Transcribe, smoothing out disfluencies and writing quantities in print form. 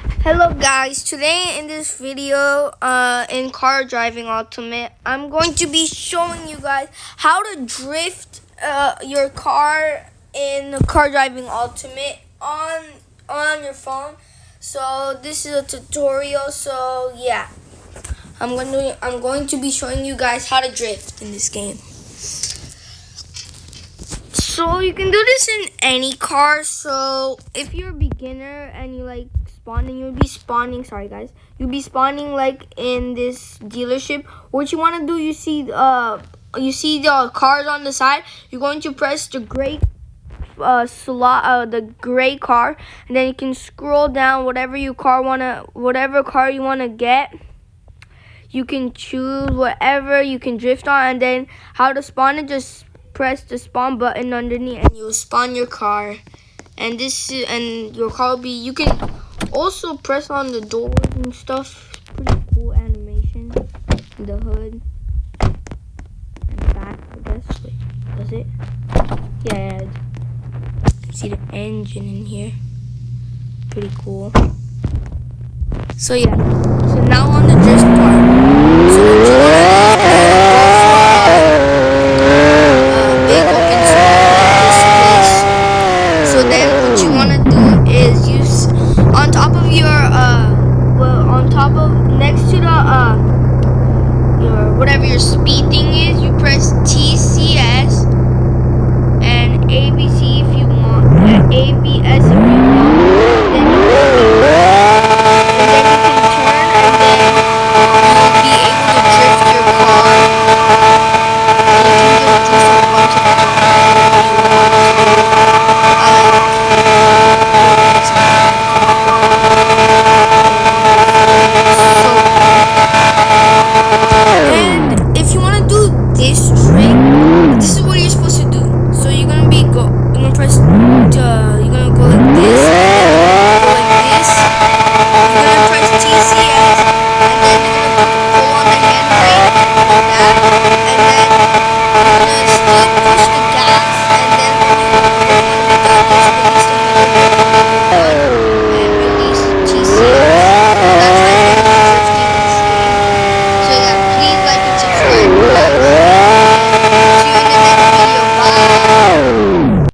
Hello guys, today in this video in Car Driving Ultimate, I'm going to be showing you guys how to drift your car in Car Driving Ultimate on your phone. So this is a tutorial, so yeah. I'm going to be showing you guys how to drift in this game. So you can do this in any car. So if you're a beginner and you like spawning, you'll be spawning like in this dealership. What you want to do, you see the cars on the side. You're going to press the gray the gray car, and then you can scroll down whatever car you wanna get. You can choose whatever you can drift on, and then how to spawn it. Just press the spawn button underneath, and you'll spawn your car. And your car will be. You can also press on the doors and stuff. Pretty cool animation. The hood and the back, I guess. Wait, does it? Yeah. See the engine in here. Pretty cool. So yeah. So now on the drift part. So what you wanna do is big open space. So then what you wanna do is on top of your next to the your whatever your speed thing